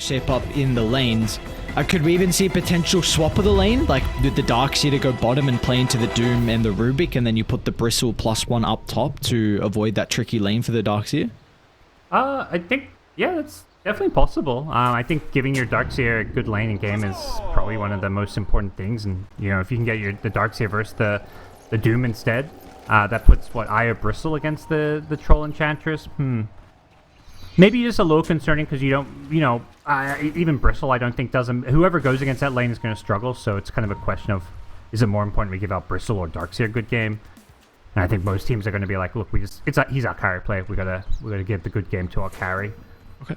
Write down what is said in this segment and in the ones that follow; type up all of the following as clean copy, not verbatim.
shape up in the lanes. Could we even see potential swap of the lane? Like, with the Darkseer to go bottom and play into the Doom and the Rubik, and then you put the Bristle +1 up top to avoid that tricky lane for the Darkseer? I think, yeah, that's definitely possible. I think giving your Darkseer a good laning game is probably one of the most important things. And, you know, if you can get the Darkseer versus the Doom instead, that puts, Io Bristle against the Troll Enchantress? Maybe just a little concerning because you don't, you know, even Bristle I don't think doesn't. Whoever goes against that lane is going to struggle, so it's kind of a question of, is it more important we give out Bristle or Darkseer a good game? And I think most teams are going to be like, look, he's our carry player. We gotta give the good game to our carry. Okay.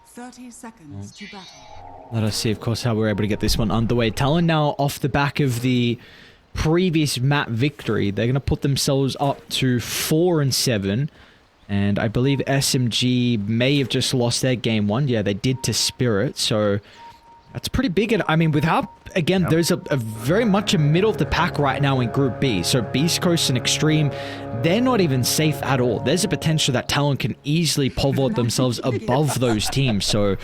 30 seconds to battle. Let us see, of course, how we're able to get this one underway. Talon now off the back of the previous map victory, they're going to put themselves up to 4-7, and I believe SMG may have just lost their game 1. Yeah, they did to Spirit, so that's pretty big. And I mean, without, again, there's a very much a middle of the pack right now in Group B. So Beast Coast and Extreme, they're not even safe at all. There's a potential that Talon can easily pivot themselves above those teams. So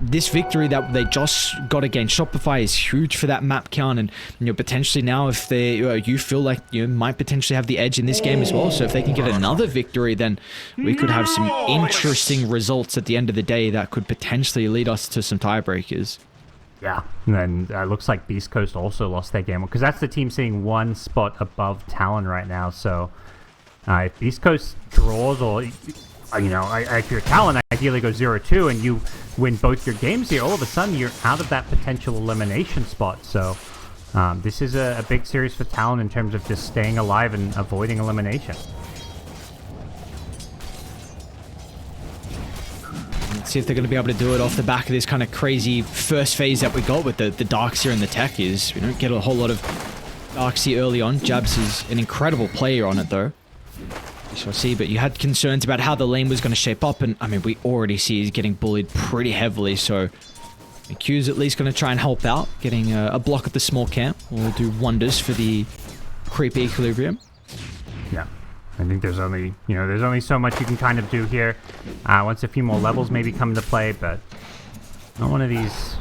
this victory that they just got against Shopify is huge for that map count. And, you know, potentially now if you feel like you might potentially have the edge in this game as well. So if they can get another victory, then we could have some interesting results at the end of the day that could potentially lead us to some tiebreakers. Yeah, and then looks like Beast Coast also lost their game, because that's the team sitting one spot above Talon right now. So if Beast Coast draws, or, you know, if you're Talon, ideally go 0-2 and you win both your games here, all of a sudden you're out of that potential elimination spot. So this is a big series for Talon in terms of just staying alive and avoiding elimination. See if they're going to be able to do it off the back of this kind of crazy first phase that we got with the Darkseer and the tech. Is we don't get a whole lot of Darkseer early on. Jabs is an incredible player on it though. We shall see, but you had concerns about how the lane was going to shape up, and I mean, we already see he's getting bullied pretty heavily, so Q's at least going to try and help out. Getting a block at the small camp will do wonders for the creepy equilibrium. Yeah. I think there's only so much you can kind of do here. Once a few more levels maybe come into play, but not one of these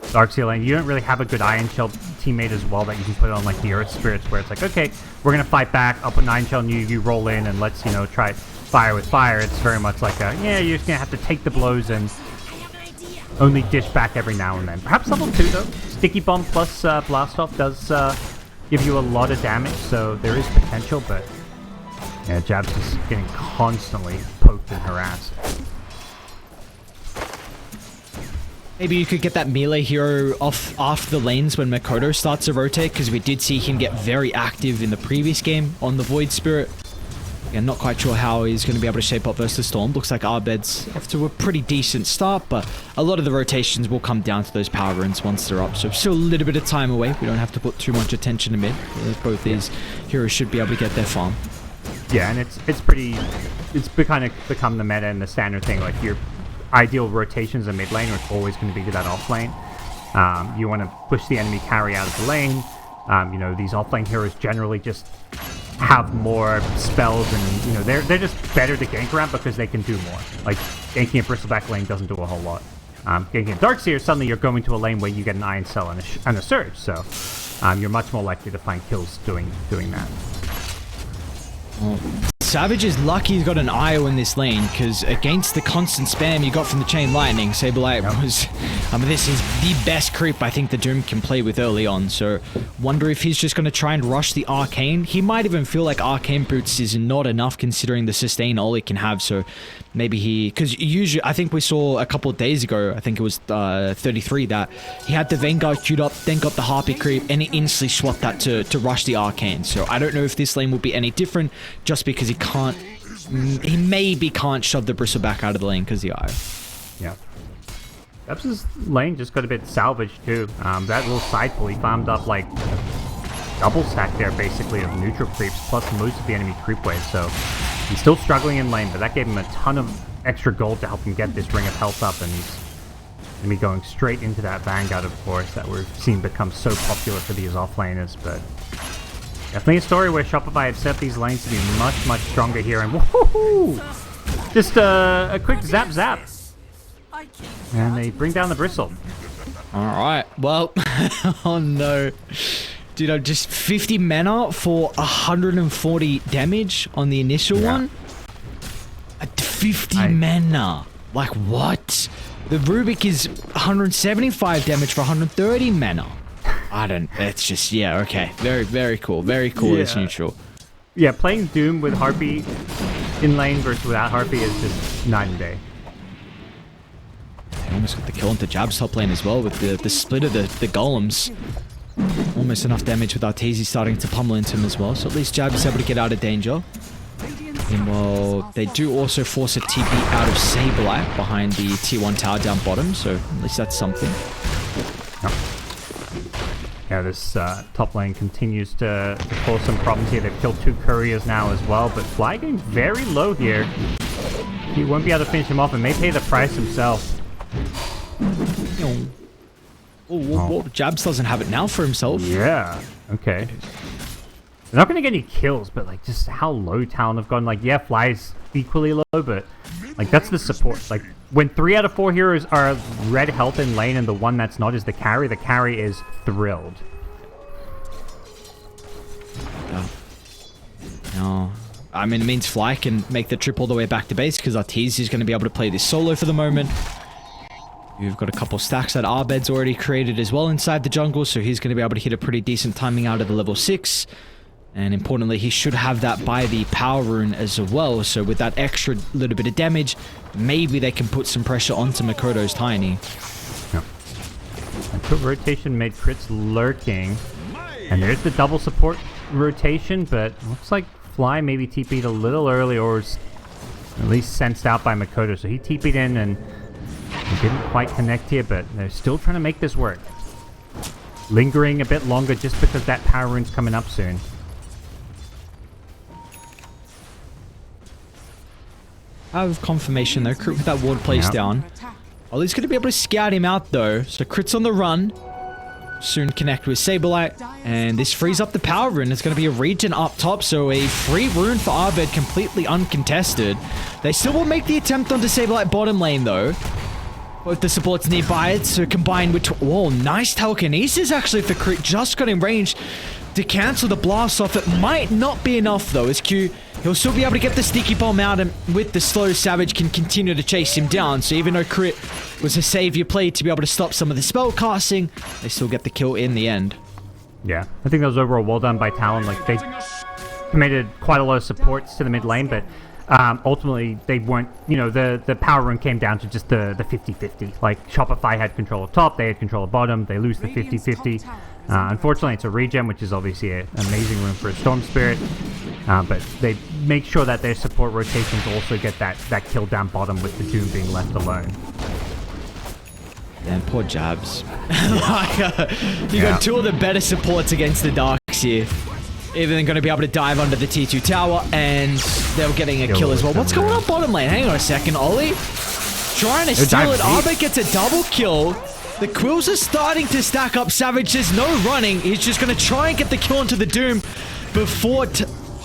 Darkseer lane. You don't really have a good Iron Shell teammate as well that you can put on like the Earth Spirits, where it's like, okay, we're gonna fight back. I'll put an Iron Shell and you roll in and let's, you know, try fire with fire. It's very much like yeah, you're just gonna have to take the blows and only dish back every now and then. Perhaps level 2 though. Sticky Bomb plus Blast Off does give you a lot of damage, so there is potential, but yeah, Jabs is getting constantly poked and harassed. Maybe you could get that melee hero off the lanes when Makoto starts to rotate, because we did see him get very active in the previous game on the Void Spirit. Again, not quite sure how he's going to be able to shape up versus the Storm. Looks like Arbed's off to a pretty decent start, but a lot of the rotations will come down to those power runes once they're up. So still a little bit of time away. We don't have to put too much attention to mid. Both these heroes should be able to get their farm. Yeah, and it's kind of become the meta and the standard thing. Like, your ideal rotations in mid lane are always going to be to that off lane. You want to push the enemy carry out of the lane. You know, these off lane heroes generally just have more spells, and, you know, they're just better to gank around because they can do more. Like, ganking a Bristleback lane doesn't do a whole lot. Ganking a Darkseer, suddenly you're going to a lane where you get an Iron Cell and a Surge, so you're much more likely to find kills doing that. Well, Savage is lucky he's got an IO in this lane, because against the constant spam you got from the Chain Lightning, Saberlight was... this is the best creep I think the Doom can play with early on, so wonder if he's just going to try and rush the Arcane. He might even feel like Arcane Boots is not enough considering the sustain all he can have, so maybe he... Because usually, I think we saw a couple of days ago, I think it was 33, that he had the Vanguard queued up, then got the Harpy creep, and he instantly swapped that to rush the Arcane. So I don't know if this lane will be any different, just because he can't... He maybe can't shove the Bristleback out of the lane because the IO. Yeah. Debs' lane just got a bit salvaged too. That little side pull, he farmed up like a double stack there basically of neutral creeps plus most of the enemy creep wave, so he's still struggling in lane, but that gave him a ton of extra gold to help him get this Ring of Health up, and he's going to be going straight into that Vanguard, of course, that we've seen become so popular for these offlaners, but definitely a story where Shopify had set these lanes to be much, much stronger here, and woohoo! Just a quick zap zap. And they bring down the bristle. Alright, well, oh no. Dude, just 50 mana for 140 damage on the initial one? 50 mana. Like, what? The Rubik is 175 damage for 130 mana. It's just, yeah, okay. Very, very cool. Very cool as neutral. Yeah, playing Doom with Harpy in lane versus without Harpy is just night and day. They almost got the kill into Jab's top lane as well with the split of the golems. Almost enough damage with Arteezy starting to pummel into him as well. So at least Jab is able to get out of danger. And well, they do also force a TP out of Sableye behind the tier 1 tower down bottom. So at least that's something. Yeah, this top lane continues to cause some problems here. They've killed 2 couriers now as well. But Fly getting very low here. He won't be able to finish him off and may pay the price himself. Jabs doesn't have it now for himself. Yeah, okay. They're not going to get any kills, but like just how low Talon have gone. Like, yeah, Fly's equally low, but like that's the support. Like when 3 out of 4 heroes are red health in lane and the one that's not is the carry is thrilled. No. I mean, it means Fly can make the trip all the way back to base because Arteezy is going to be able to play this solo for the moment. You've got a couple stacks that Arbed's already created as well inside the jungle, so he's going to be able to hit a pretty decent timing out of the level 6. And importantly, he should have that by the power rune as well, so with that extra little bit of damage, maybe they can put some pressure onto Makoto's Tiny. Yep. And put rotation made crits lurking. And there's the double support rotation, but looks like Fly maybe TP'd a little early or was at least sensed out by Makoto, so he TP'd in and he didn't quite connect here, but they're still trying to make this work. Lingering a bit longer just because that power rune's coming up soon. I have confirmation though. Crit with that ward placed down. Ollie's going to be able to scout him out though. So Crit's on the run. Soon connect with Saberlight. And this frees up the power rune. It's going to be a regen up top. So a free rune for Arbed, completely uncontested. They still will make the attempt onto Saberlight bottom lane though. Both the supports nearby it. So combined with... Whoa, nice telekinesis actually for Crit. Just got in range to cancel the blast off. It might not be enough though as Q... He'll still be able to get the sticky bomb out, and with the slow, Savage can continue to chase him down. So even though Crit was a savior play to be able to stop some of the spell casting, they still get the kill in the end. Yeah, I think that was overall well done by Talon. Like, they committed quite a lot of supports to the mid lane, but ultimately they weren't, you know, the power run came down to just the 50-50. Like, Shopify had control of top, they had control of bottom, they lose the 50-50. Unfortunately, it's a regen, which is obviously an amazing rune for a Storm Spirit. But they make sure that their support rotations also get that kill down bottom with the Doom being left alone. And poor Jabs. You got 2 of the better supports against the Darks here. Even going to be able to dive under the T2 tower, and they're getting a kill as well. What's going on bottom lane? Hang on a second, Ollie. Trying to steal it. Arbed gets a double kill. The Quills are starting to stack up. Savage, there's no running. He's just going to try and get the kill onto the Doom before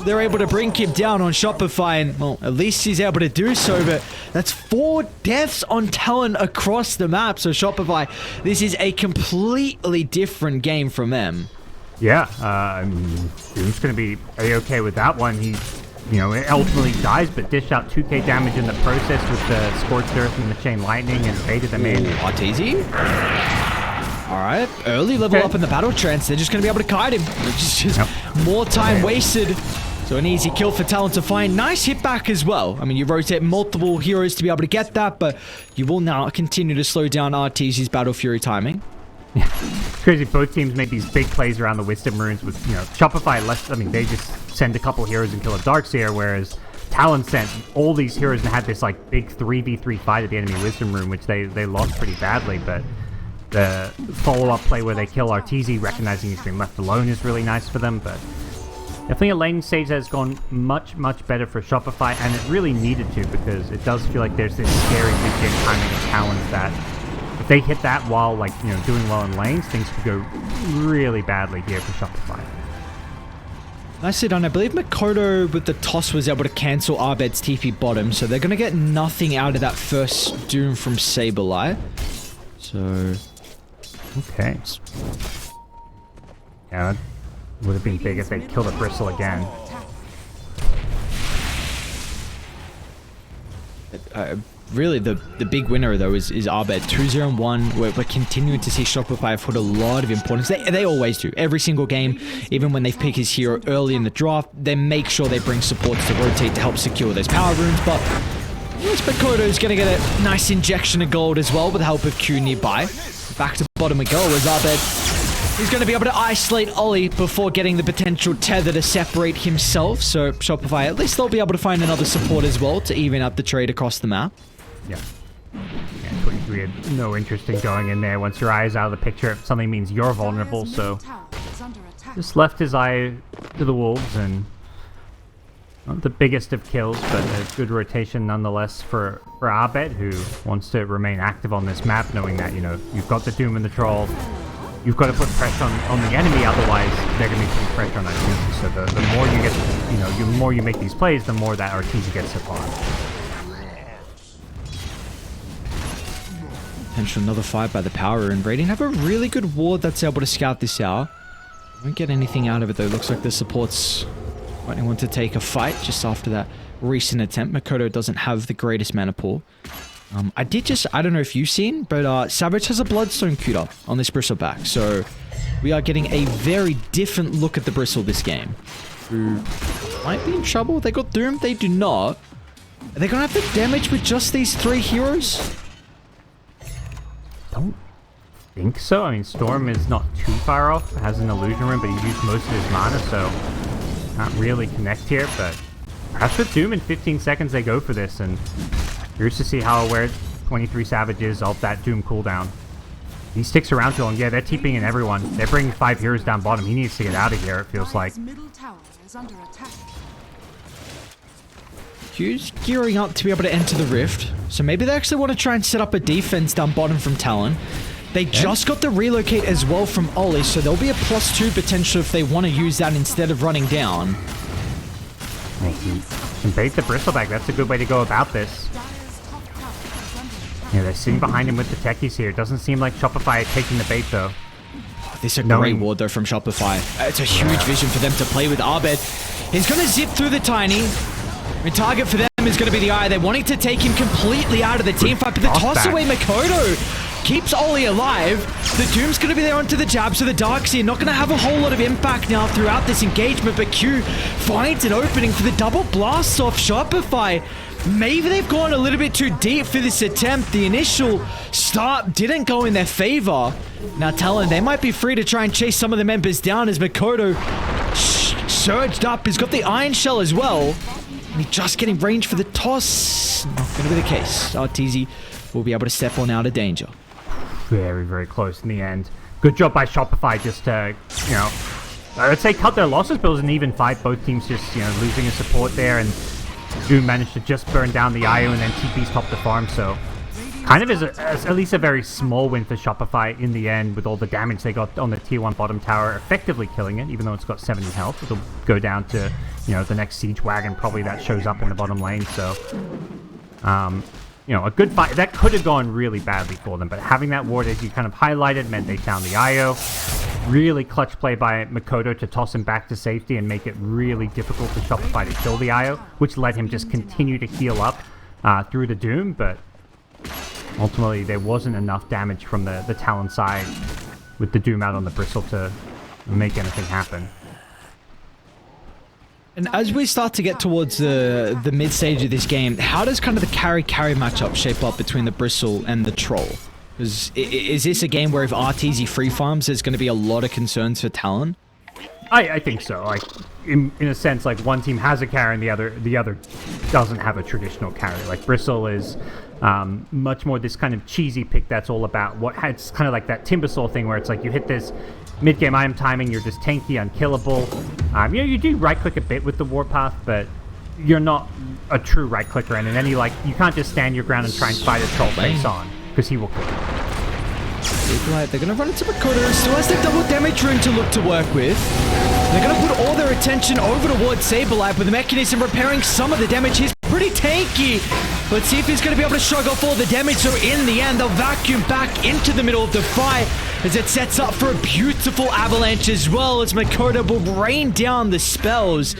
they're able to bring him down on Shopify. And, well, at least he's able to do so. But that's 4 deaths on Talon across the map. So Shopify, this is a completely different game from them. Yeah, I mean, Doom's going to be A-okay with that one. He, you know, ultimately dies, but dished out 2k damage in the process with the Scorched Earth and the Chain Lightning and baited them in. Arteezy? Alright, early level up in the battle trance. They're just going to be able to kite him, which is just more time wasted. So an easy kill for Talon to find. Nice hit back as well. I mean, you rotate multiple heroes to be able to get that, but you will now continue to slow down Arteezy's Battle Fury timing. Yeah, it's crazy. Both teams made these big plays around the Wisdom runes with, you know, Shopify less. I mean, they just send a couple heroes and kill a Darkseer, whereas Talon sent all these heroes and had this like big 3v3 fight at the enemy Wisdom rune, which they lost pretty badly. But the follow-up play where they kill Arteezy, recognizing he's been left alone, is really nice for them. But definitely a lane stage that has gone much better for Shopify, and it really needed to, because it does feel like there's this scary mid-game timing of Talons that if they hit that while, like, you know, doing well in lanes, things could go really badly here for Shopify. Nicely done. I believe Makoto with the toss was able to cancel Abed's TP bottom, so they're going to get nothing out of that first Doom from Saberlight. So... Okay. Yeah, that would have been big if they'd killed a Bristle again. Really, the big winner, though, is Abed. 2-0-1. We're continuing to see Shopify put a lot of importance. They always do. Every single game, even when they've picked his hero early in the draft, they make sure they bring supports to rotate to help secure those power runes. But Makoto's going to get a nice injection of gold as well with the help of Q nearby. Back to bottom we go as Abed is going to be able to isolate Ollie before getting the potential tether to separate himself. So Shopify, at least they'll be able to find another support as well to even up the trade across the map. Yeah. 23 had no interest in going in there. Once your eye is out of the picture, something means you're vulnerable, so just left his eye to the wolves, and not the biggest of kills, but a good rotation nonetheless for Abed, who wants to remain active on this map, knowing that, you know, you've got the Doom and the Troll. You've got to put pressure on the enemy, otherwise they're going to be putting pressure on that Doom. So the more you get, you know, the more you make these plays, the more that Arteezy gets upon. Potential another fight by the power, and Radiant have a really good ward that's able to scout this out. Won't get anything out of it though. Looks like the supports might want to take a fight just after that recent attempt. Makoto doesn't have the greatest mana pool. I don't know if you've seen, but Savage has a Bloodstone queued up on this Bristleback, so we are getting a very different look at the Bristle this game. Who might be in trouble. They got Doom, they do not. Are they gonna have the damage with just these 3 heroes? Don't think so. I mean, Storm is not too far off. Has an illusion room, but he's used most of his mana, so can't really connect here. But perhaps with Doom in 15 seconds they go for this, and curious to see how aware 23 Savage is of that Doom cooldown. He sticks around till him. Yeah, they're TPing in everyone. They're bringing 5 heroes down bottom. He needs to get out of here, it feels like. Q's gearing up to be able to enter the Rift, so maybe they actually want to try and set up a defense down bottom from Talon. They just got the relocate as well from Ollie, so there'll be a +2 potential if they want to use that instead of running down. You can bait the Bristleback. That's a good way to go about this. Yeah, they're sitting behind him with the techies here. It doesn't seem like Shopify is taking the bait, though. This is a great ward, though, from Shopify. It's a huge vision for them to play with Abed. He's going to zip through the Tiny. The target for them is going to be the Eye. They're wanting to take him completely out of the team fight, but the toss away Makoto keeps Ollie alive. The Doom's going to be there onto the jab, so the Darkseer not going to have a whole lot of impact now throughout this engagement, but Q finds an opening for the double blast off Shopify. Maybe they've gone a little bit too deep for this attempt. The initial start didn't go in their favor. Now Talon, they might be free to try and chase some of the members down as Makoto surged up. He's got the Iron Shell as well. And he's just getting range for the toss. Not going to be the case. Arteezy will be able to step on out of danger. Very, very close in the end. Good job by Shopify just to, you know, I would say cut their losses, but it was an even fight. Both teams just, you know, losing a support there, and Doom managed to just burn down the IO and then TP's top the farm, so kind of is at least a very small win for Shopify in the end with all the damage they got on the tier 1 bottom tower, effectively killing it, even though it's got 70 health. It'll go down to, you know, the next siege wagon probably that shows up in the bottom lane, so you know, a good fight. That could have gone really badly for them, but having that ward, as you kind of highlighted, meant they found the IO. Really clutch play by Makoto to toss him back to safety and make it really difficult for Shopify to kill the IO, which let him just continue to heal up through the Doom, but ultimately there wasn't enough damage from the Talon side with the Doom out on the Bristle to make anything happen. And as we start to get towards the mid stage of this game, how does kind of the carry matchup shape up between the Bristle and the Troll? Is this a game where if Arteezy free farms, there's going to be a lot of concerns for Talon? I think so. Like in a sense, like one team has a carry and the other doesn't have a traditional carry. Like Bristle is much more this kind of cheesy pick that's all about what it's kind of like that Timbersaw thing where it's like you hit this mid-game item timing, you're just tanky, unkillable. You know, you do right-click a bit with the Warpath, but you're not a true right-clicker, and in any, like, you can't just stand your ground and try and fight a Troll face on, because he will kill you. They're going to run into Makoto. Still has the double damage rune to look to work with. They're going to put all their attention over towards Saberlight with the mechanism repairing some of the damage. He's pretty tanky. Let's see if he's going to be able to shrug off all the damage. So in the end, they'll vacuum back into the middle of the fight as it sets up for a beautiful avalanche as well, as Makoto will rain down the spells.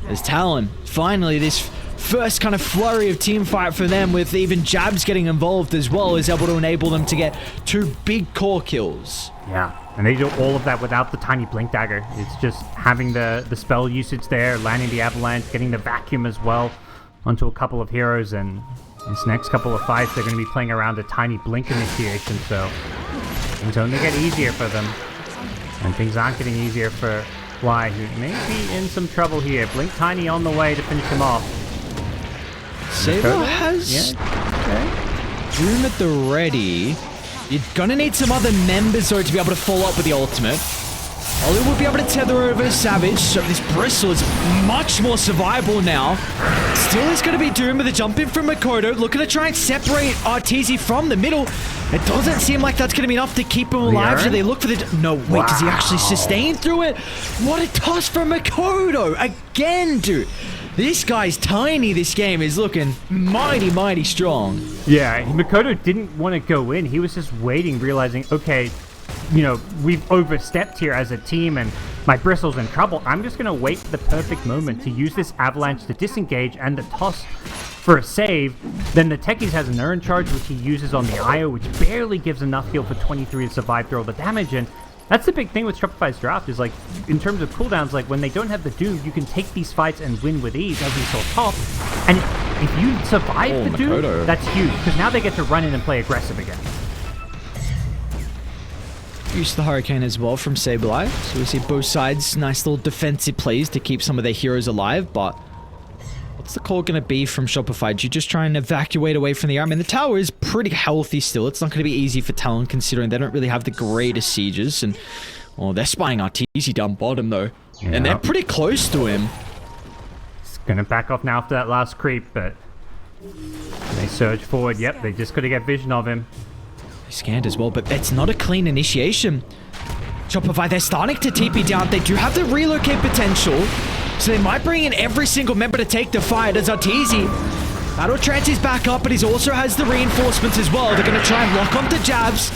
As Talon, finally, this first kind of flurry of team fight for them, with even Jabs getting involved as well, is able to enable them to get 2 big core kills. Yeah, and they do all of that without the tiny blink dagger. It's just having the spell usage there, landing the avalanche, getting the vacuum as well onto a couple of heroes, and this next couple of fights they're going to be playing around a tiny blink initiation, so things only get easier for them. And things aren't getting easier for Fly, who may be in some trouble here. Blink Tiny on the way to finish him off. Saber has Doom at the ready. You're gonna need some other members though to be able to follow up with the ultimate. Ollie will be able to tether over Savage, so this Bristle is much more survivable now. Still is going to be Doom with a jump in from Makoto, looking to try and separate Arteezy from the middle. It doesn't seem like that's going to be enough to keep him alive, so they look for the... No, wait, does he actually sustain through it? What a toss from Makoto! Again, dude! This guy's tiny. This game is looking mighty, mighty strong. Yeah, Makoto didn't want to go in. He was just waiting, realizing, okay, you know, we've overstepped here as a team and my Bristle's in trouble. I'm just going to wait for the perfect moment to use this avalanche to disengage and the toss for a save. Then the Techies has an Urn Charge, which he uses on the IO, which barely gives enough heal for 23 to survive through all the damage. And that's the big thing with Shopify's draft, is like, in terms of cooldowns, like when they don't have the Doom, you can take these fights and win with ease, as we saw top. And if you survive the Doom, that's huge, because now they get to run in and play aggressive again. Use the Hurricane as well from Saberlight. So we see both sides, nice little defensive plays to keep some of their heroes alive, but what's the call going to be from Shopify? Do you just try and evacuate away from the air? I mean, the tower is pretty healthy still. It's not going to be easy for Talon, considering they don't really have the greatest sieges. And, well, they're spying Arteezy down bottom, though. Yeah. And they're pretty close to him. He's going to back off now after that last creep, but they surge forward. Yep, they just got to get vision of him. He scanned as well, but it's not a clean initiation. Shopify, they're starting to TP down. They do have the relocate potential, so they might bring in every single member to take the fight as Arteezy. Battle Trance is back up, but he also has the reinforcements as well. They're going to try and lock onto Jabs.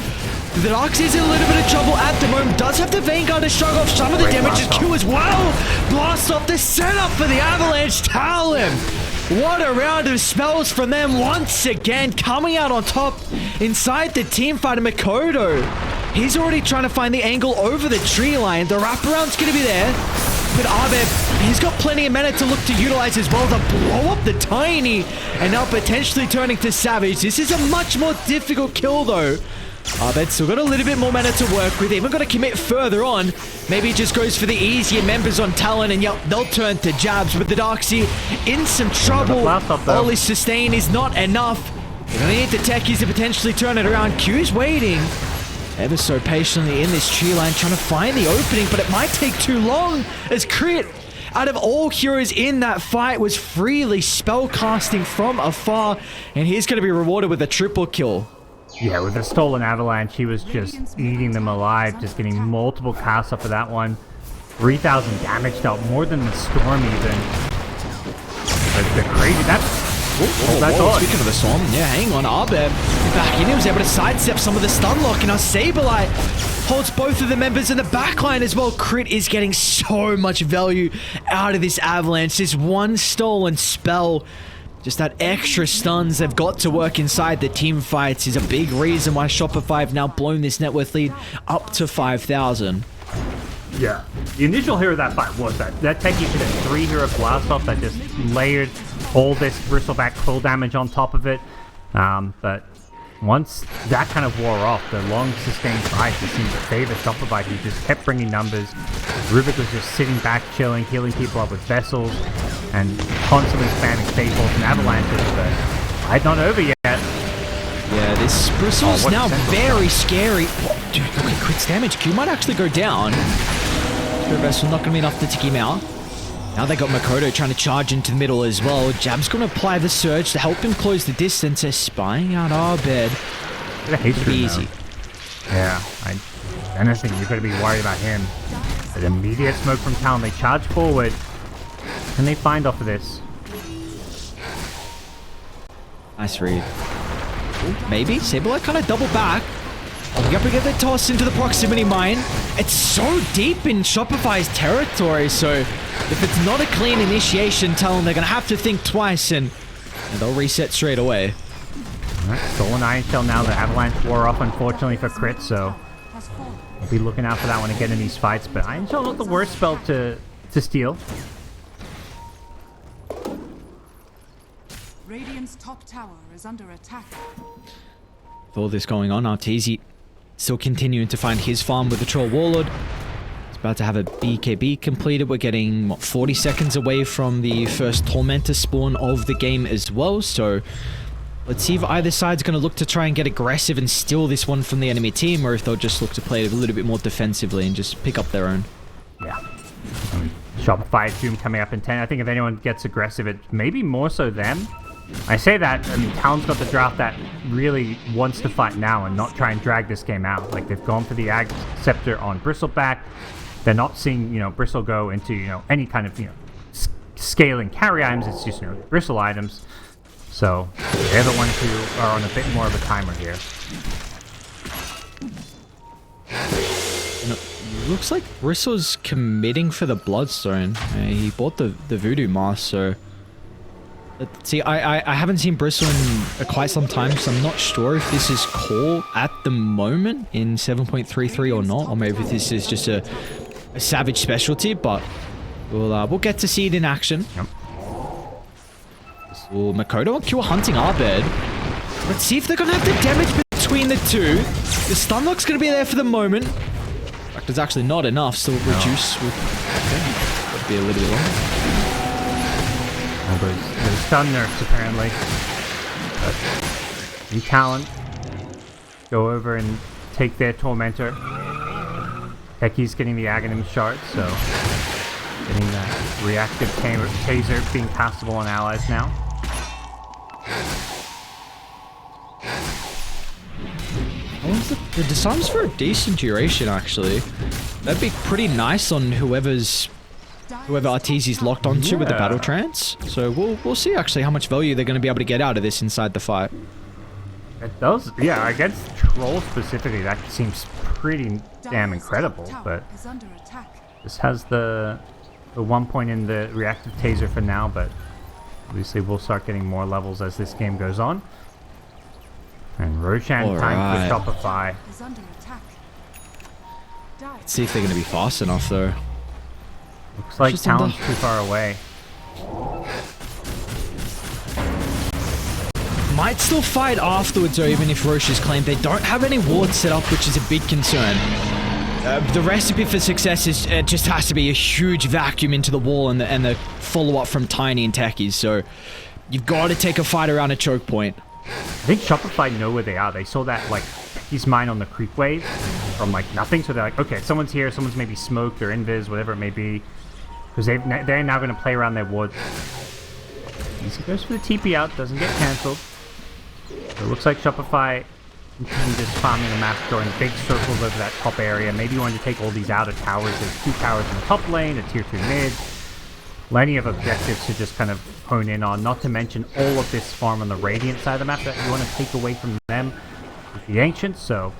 The Darkseid's in a little bit of trouble at the moment. Does have the Vanguard to shrug off some of the damage. Q as well. Blast off the setup for the Avalanche. Talon. What a round of spells from them once again, coming out on top inside the team fight of Makoto. He's already trying to find the angle over the tree line. The wraparound's going to be there. But Abed, he's got plenty of mana to look to utilize as well to blow up the Tiny. And now potentially turning to Savage. This is a much more difficult kill though. Abed still got a little bit more mana to work with. Even got to commit further on. Maybe he just goes for the easier members on Talon, and yep, they'll turn to Jabs. With the Darkseid in some trouble. All his sustain is not enough. They're going to need the Techies to potentially turn it around. Q's waiting ever so patiently in this tree line, trying to find the opening, but it might take too long, as Crit, out of all heroes in that fight, was freely spellcasting from afar, and he's going to be rewarded with a triple kill. Yeah, with the stolen avalanche, he was just eating them alive, just getting multiple casts off of that one. 3,000 damage dealt, more than the storm even. But the crazy, Speaking of the storm, yeah, hang on, Abed back in, he was able to sidestep some of the stun lock, and now Saberlight holds both of the members in the backline as well. Crit is getting so much value out of this avalanche. This one stolen spell, just that extra stuns they've got to work inside the team fights, is a big reason why Shopify have now blown this net worth lead up to 5,000. Yeah, the initial hero of that fight was that Techie should have 3 hero blast off that just layered all this bristleback quill damage on top of it. But once that kind of wore off, the long sustained fight just seemed to favor Shopify, who just kept bringing numbers. Rubik was just sitting back, chilling, healing people up with vessels, and constantly spamming staples and avalanches, but fight not over yet. Yeah, this Bristle's now very scary. Oh, dude, look at Crit's damage. Q might actually go down. The vessel not going to be enough to take him out. Now they got Makoto trying to charge into the middle as well. Jab's going to apply the surge to help him close the distance. They're spying out Abed. It'll be easy. Yeah, anything, you're going to be worried about him. An immediate smoke from Talon. They charge forward. Can they find off of this? Nice read. Ooh, maybe? Saberlight kind of double back. We got to get the toss into the proximity mine. It's so deep in Shopify's territory, so if it's not a clean initiation, Talon, they're going to have to think twice, and they'll reset straight away. Alright, stolen Iron Shell now. The Avalanche wore off, unfortunately, for crit, so we'll be looking out for that one again in these fights. But Iron Shell not the worst spell to steal. Radiant's top tower is under attack. With all this going on, Arteezy still continuing to find his farm with the Troll Warlord. He's about to have a BKB completed. We're getting, what, 40 seconds away from the first Tormentor spawn of the game as well, so let's see if either side's going to look to try and get aggressive and steal this one from the enemy team, or if they'll just look to play it a little bit more defensively and just pick up their own. Yeah. Shopify Doom coming up in 10. I think if anyone gets aggressive, it maybe more so them. I say that, I mean, Talon's got the draft that really wants to fight now and not try and drag this game out. Like, they've gone for the Ag Scepter on Bristleback. They're not seeing, Bristle go into, any kind of, scaling carry items. It's just, Bristle items. So, they're the ones who are on a bit more of a timer here. Looks like Bristle's committing for the Bloodstone. He bought the Voodoo Mask, so... See, I haven't seen Bristle in quite some time, so I'm not sure if this is core at the moment in 7.33 or not, or maybe this is just a Savage specialty, but we'll get to see it in action. Yep. So Makoto and Cure hunting our bed. Let's see if they're going to have the damage between the two. The stunlock's going to be there for the moment. In fact, there's actually not enough, so we'll reduce. It'll be a little bit longer. There's stun nerfs apparently. But in Talon, go over and take their Tormentor. Heki's getting the Aghanim shard, so getting that reactive taser being castable on allies now. The disarms for a decent duration, actually. That'd be pretty nice on whoever Arteezy's locked onto with the battle trance. So we'll see actually how much value they're going to be able to get out of this inside the fight. It does, yeah. Against Troll specifically, that seems pretty damn incredible. But this has the 1 point in the reactive taser for now. But obviously, we'll start getting more levels as this game goes on. And Roshan time for Shopify. Let's see if they're going to be fast enough though. Looks like Talon's too far away. Might still fight afterwards though, even if Roche is claimed. They don't have any wards set up, which is a big concern. The recipe for success is it just has to be a huge vacuum into the wall and the follow-up from Tiny and Techies. So you've got to take a fight around a choke point. I think Shopify know where they are. They saw that, like, he's mine on the creep wave from, like, nothing. So they're like, okay, someone's here. Someone's maybe smoked or invis, whatever it may be. Because they're now going to play around their wards. Easy goes for the TP out. Doesn't get cancelled. So it looks like Shopify continues just farming the map, drawing big circles over that top area. Maybe you want to take all these outer towers. There's 2 towers in the top lane, a tier 2 mid. Plenty of objectives to just kind of hone in on, not to mention all of this farm on the Radiant side of the map that you want to take away from them with the Ancients. So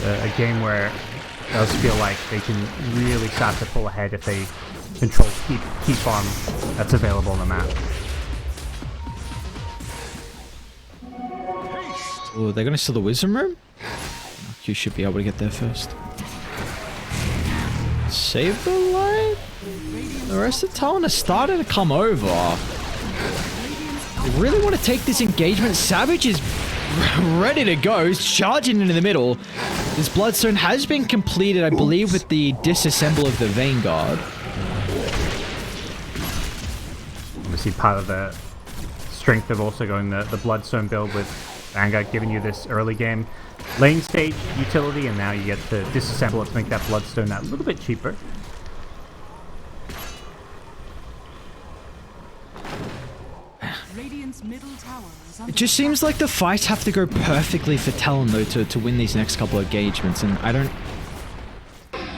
a game where it does feel like they can really start to pull ahead if they control key farm that's available on the map. Oh, they're going to steal the Wisdom Room? You should be able to get there first. Save the light? The rest of Talon is starting to come over. They really want to take this engagement. Savage is ready to go. He's charging into the middle. This Bloodstone has been completed, I believe, with the disassemble of the Vanguard. Obviously part of the strength of also going the Bloodstone build with Vanguard giving you this early game lane stage utility, and now you get to disassemble it to make that Bloodstone that little bit cheaper. Radiant's middle tower is under It just seems like the fights have to go perfectly for Talon though to win these next couple of engagements, and I don't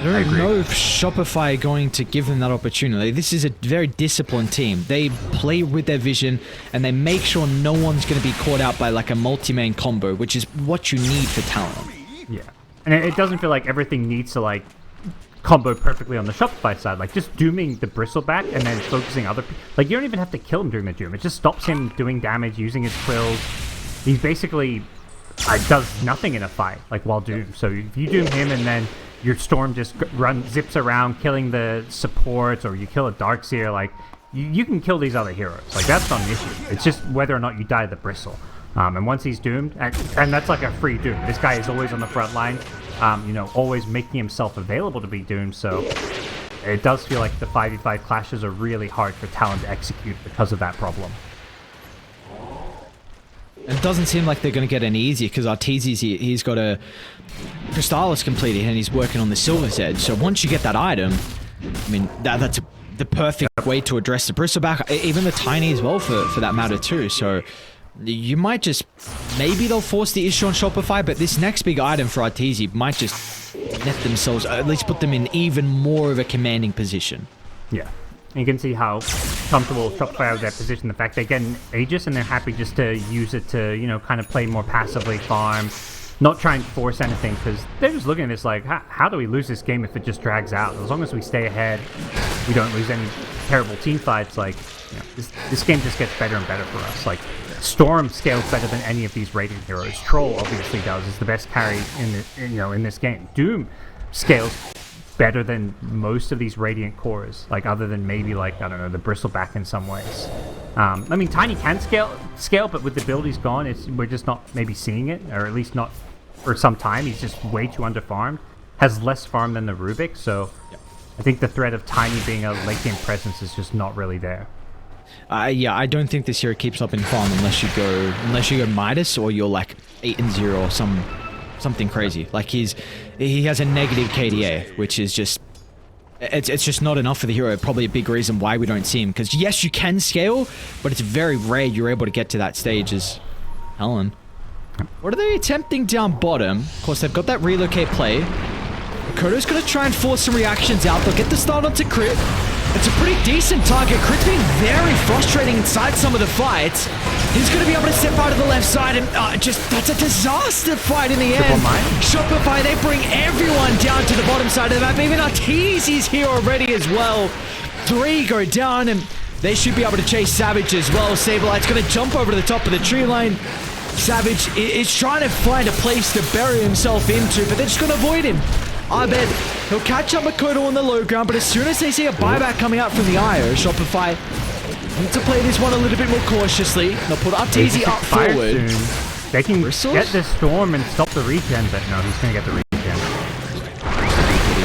know if Shopify are going to give them that opportunity. This is a very disciplined team. They play with their vision and they make sure no one's going to be caught out by like a multi-man combo, which is what you need for Talon. Yeah, and it doesn't feel like everything needs to like combo perfectly on the Shopify side. Like just dooming the bristleback and then focusing other people. Like you don't even have to kill him during the doom. It just stops him doing damage using his quills. He's basically does nothing in a fight like while doom. So if you doom him and then your storm just zips around killing the supports, or you kill a Darkseer, like you can kill these other heroes. Like that's not an issue. It's just whether or not you die to the bristle. And once he's doomed, and that's like a free doom. This guy is always on the front line, always making himself available to be doomed. So it does feel like the 5v5 clashes are really hard for Talon to execute because of that problem. It doesn't seem like they're going to get any easier because Arteezy's he's got a Crystallis completed and he's working on the Silver's Edge. So once you get that item, I mean, that's the perfect way to address the bristleback, even the Tiny as well for that matter too. So you might just, maybe they'll force the issue on Shopify, but this next big item for Arteezy might just net themselves, at least put them in even more of a commanding position. Yeah. And you can see how comfortable Shopify with their position. The fact they get an Aegis and they're happy just to use it to, kind of play more passively, farm, not try and force anything, because they're just looking at this like, how do we lose this game if it just drags out? As long as we stay ahead, we don't lose any terrible team fights. Like, this game just gets better and better for us. Like, Storm scales better than any of these Radiant heroes. Troll obviously does. Is the best carry in this game. Doom scales better than most of these Radiant cores, like other than maybe like, I don't know, the Bristleback in some ways. I mean, Tiny can scale, but with the build he's gone, we're just not maybe seeing it, or at least not for some time. He's just way too underfarmed. Has less farm than the Rubik, so I think the threat of Tiny being a late game presence is just not really there. Yeah, I don't think this hero keeps up in farm unless you go Midas or you're like 8-0 or something crazy. Like he has a negative KDA, which is just it's just not enough for the hero. Probably a big reason why we don't see him, because yes, you can scale, but it's very rare you're able to get to that stage as Talon. What are they attempting down bottom? Of course, they've got that relocate play. Kodo's gonna try and force some reactions out. They'll get the start onto Crit. It's a pretty decent target. Crit's been very frustrating inside some of the fights. He's going to be able to step out of the left side, and that's a disaster fight in the end. Shopify, they bring everyone down to the bottom side of the map. Even Arteezy's here already as well. 3 go down, and they should be able to chase Savage as well. Sablelight's going to jump over to the top of the tree line. Savage is trying to find a place to bury himself into, but they're just going to avoid him. I bet he'll catch up with Kodo on the low ground, but as soon as they see a buyback coming out from the IO, Shopify need to play this one a little bit more cautiously. They'll put Arteezy up forward. Soon. They can get the storm and stop the regen, but no, he's going to get the regen.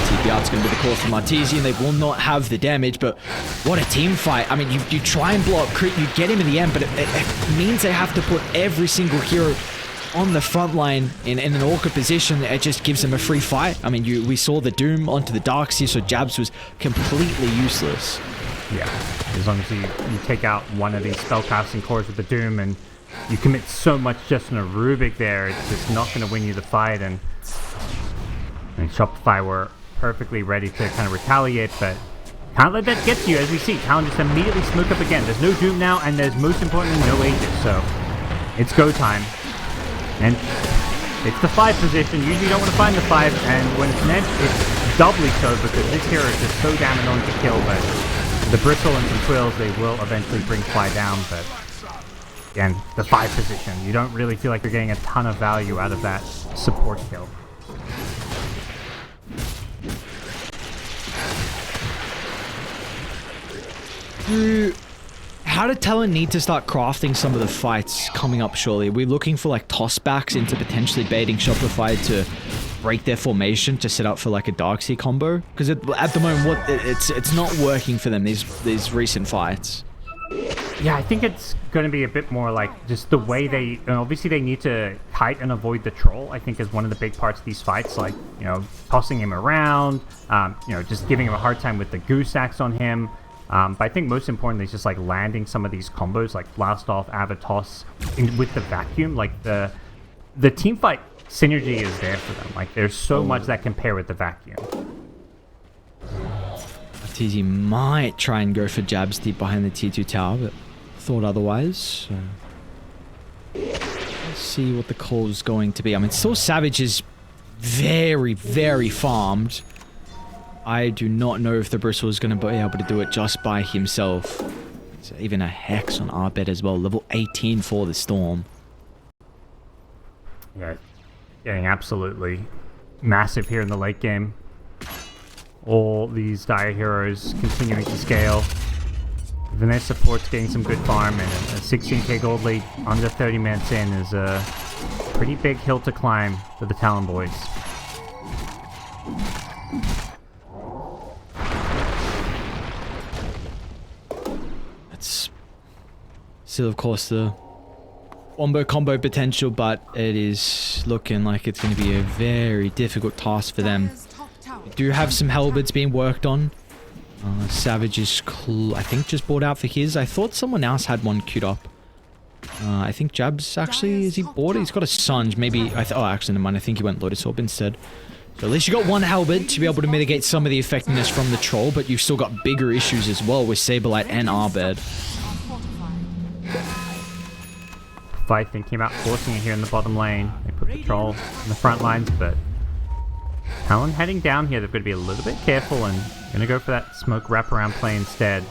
TP out's going to be the call from Arteezy, and they will not have the damage, but what a team fight. I mean, you try and block Crit, you get him in the end, but it means they have to put every single hero on the front line in an awkward position. It just gives them a free fight. I mean, we saw the Doom onto the Darkseer, so Jabs was completely useless. Yeah, as long as you take out one of these spellcasting cores with the Doom, and you commit so much just on a Rubik there, it's just not going to win you the fight. And Shopify were perfectly ready to kind of retaliate, but can't let that get to you. As we see, Talon just immediately smoke up again. There's no Doom now, and there's most importantly no Aegis, so it's go time. And it's the 5 position. Usually you don't want to find the 5, and when it's Ned, it's doubly so, because this hero is just so damn annoying to kill. But the Bristle and some Quills, they will eventually bring Fly down. But again, the 5 position, you don't really feel like you're getting a ton of value out of that support kill. How did Talon need to start crafting some of the fights coming up surely? Are we looking for like tossbacks into potentially baiting Shopify to break their formation to set up for like a Darkseer combo? Because at the moment, it's not working for them, these recent fights. Yeah, I think it's going to be a bit more like just the way they... obviously, they need to kite and avoid the troll, I think, is one of the big parts of these fights. Like, tossing him around, just giving him a hard time with the goose axe on him. But I think most importantly is just like landing some of these combos like Blast Off, Avatos with the vacuum. Like the team fight synergy is there for them. Like there's so much that can pair with the vacuum. TZ might try and go for jabs deep behind the T2 tower, but thought otherwise. So let's see what the call is going to be. I mean, still Savage is very, very farmed. I do not know if the Bristle is going to be able to do it just by himself. It's even a Hex on Arbed as well. Level 18 for the Storm. Yeah, getting absolutely massive here in the late game. All these Dire heroes continuing to scale. Even their support's getting some good farm, and a 16k gold lead under 30 minutes in is a pretty big hill to climb for the Talon boys. That's still, of course, the wombo combo potential, but it is looking like it's going to be a very difficult task for them. We do have some halberds being worked on. Savage is, I think, just bought out for his. I thought someone else had one queued up. I think Jabs actually, is he bought it? He's got a Sunge. Maybe, oh, actually, never mind. I think he went Lotus Orb instead. So at least you got one halberd to be able to mitigate some of the effectiveness from the troll, but you've still got bigger issues as well with Saberlight and Arbed. Fighting came out forcing it here in the bottom lane. They put the troll in the front lines, but Talon heading down here. They've got to be a little bit careful and going to go for that smoke wraparound play instead.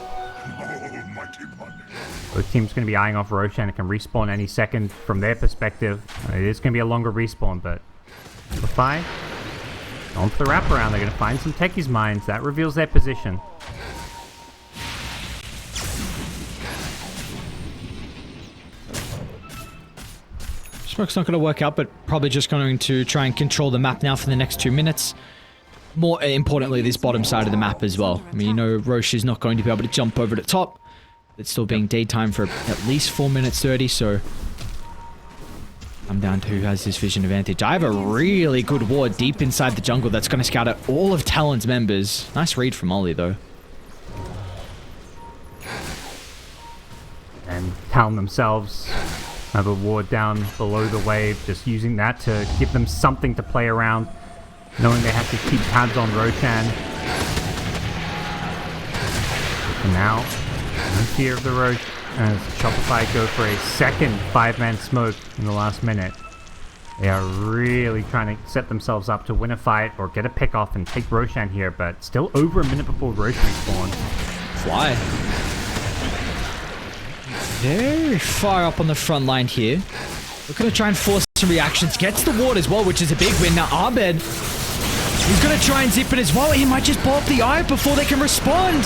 Both teams going to be eyeing off Roshan. It can respawn any second from their perspective. It is going to be a longer respawn, but Shopify on for the wraparound. They're going to find some Techie's mines. That reveals their position. Smoke's not going to work out, but probably just going to try and control the map now for the next 2 minutes. More importantly, this bottom side of the map as well. I mean, you know, Roche is not going to be able to jump over the top. It's still being daytime for at least 4 minutes 30, so I'm down to who has this vision advantage. I have a really good ward deep inside the jungle that's going to scout out all of Talon's members. Nice read from Ollie, though. And Talon themselves have a ward down below the wave, just using that to give them something to play around, knowing they have to keep tabs on Roshan. And now, no fear of the Roche as Shopify go for a second 5-man smoke in the last minute. They are really trying to set themselves up to win a fight or get a pick off and take Roshan here, but still over a minute before Roche respawns. Fly. Very far up on the front line here. We're going to try and force some reactions. Gets the ward as well, which is a big win. Now Arbed, he's going to try and zip it as well. He might just blow up the eye before they can respond.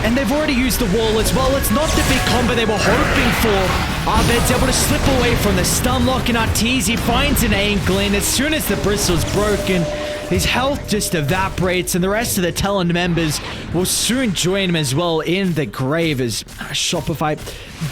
And they've already used the wall as well. It's not the big combo they were hoping for. Arbed's able to slip away from the stun lock in Arteez. He finds an angle in. As soon as the bristle's broken, his health just evaporates, and the rest of the Talon members will soon join him as well in the grave as Shopify,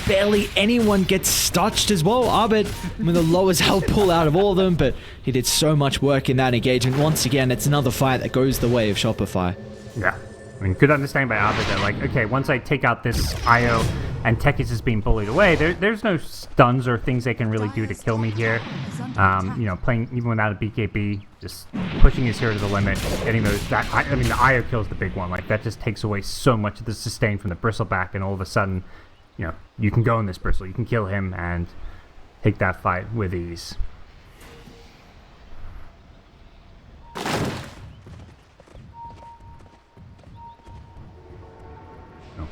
barely anyone gets touched as well. Arbed with the lowest health pull out of all of them, but he did so much work in that engagement. Once again, it's another fight that goes the way of Shopify. Yeah. I mean, good understanding by Arbed that, like, okay, once I take out this IO and Tekis is being bullied away, there's no stuns or things they can really do to kill me here. You know, playing even without a BKB, just pushing his hero to the limit, getting those, I mean, the IO kills the big one. Like, that just takes away so much of the sustain from the bristleback, and all of a sudden, you know, you can go in this bristle, you can kill him and take that fight with ease.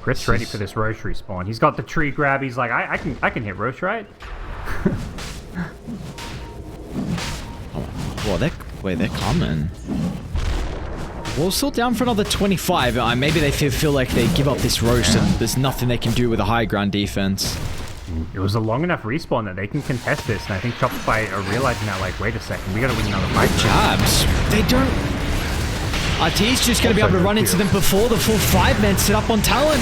Chris ready for this Roche respawn. He's got the tree grab. He's like, I can hit Roche, right? Well, they're coming. We'll still down for another 25. Maybe they feel like they give up this Roche and there's nothing they can do with a high ground defense. It was a long enough respawn that they can contest this, and I think Shopify are realizing that, like, wait a second, we gotta win another fight. Jabs. They don't... Arteez just going to be able to run into them before the full 5-man set up on Talon.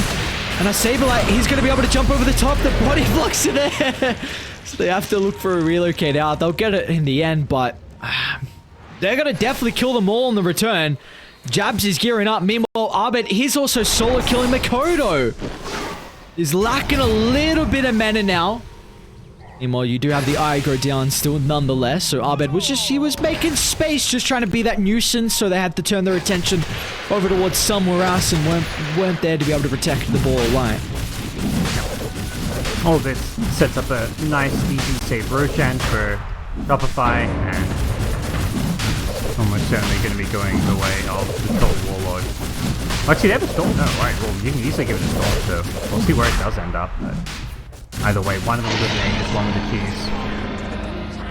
And a Saberlight, he's going to be able to jump over the top. The body blocks are there. So they have to look for a relocate out. They'll get it in the end, but they're going to definitely kill them all on the return. Jabs is gearing up. Meanwhile, Abed, he's also solo killing Makoto. He's lacking a little bit of mana now. Meanwhile, you do have the aggro down still nonetheless. So Abed he was making space, just trying to be that nuisance. So they had to turn their attention over towards somewhere else and weren't there to be able to protect the ball away. All this sets up a nice, easy save Roshan for Shopify, and almost certainly going to be going the way of the Troll Warlord. Actually, they have a storm? No, right, well, you can easily give it a storm, so we'll see where it does end up. But either way, one of them with the Aegis, one with the keys.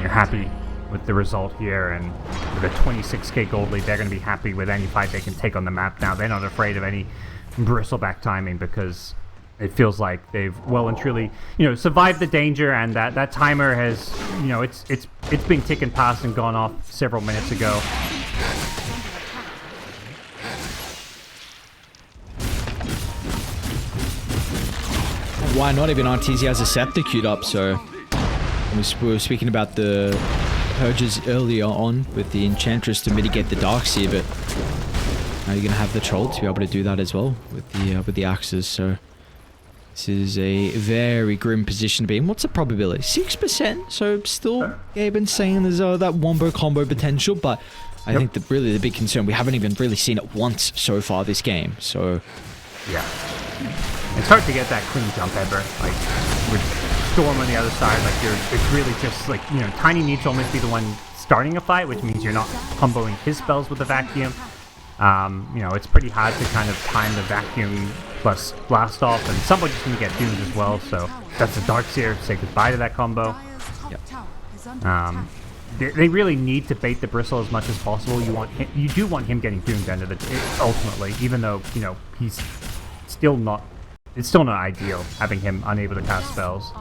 You're happy with the result here, and with a 26k gold lead, they're going to be happy with any fight they can take on the map now. They're not afraid of any bristleback timing, because it feels like they've well and truly, survived the danger, and that timer has, it's been ticking past and gone off several minutes ago. Why not? Even RTZ has a scepter queued up, so we were speaking about the purges earlier on with the Enchantress to mitigate the Darkseer, but now you're gonna have the Troll to be able to do that as well with the axes. So this is a very grim position to be in. What's the probability? 6%. So still, Gaben's saying there's that wombo combo potential, but I think that really the big concern, we haven't even really seen it once so far this game. So yeah. It's hard to get that clean jump ever, like, with Storm on the other side, it's really just, Tiny needs to almost be the one starting a fight, which means you're not comboing his spells with the vacuum. It's pretty hard to kind of time the vacuum plus blast off, and somebody's going to get doomed as well, so that's the Darkseer, say goodbye to that combo. Yep. They really need to bait the bristle as much as possible. You do want him getting doomed end of ultimately, even though, he's still not. It's still not ideal having him unable to cast spells.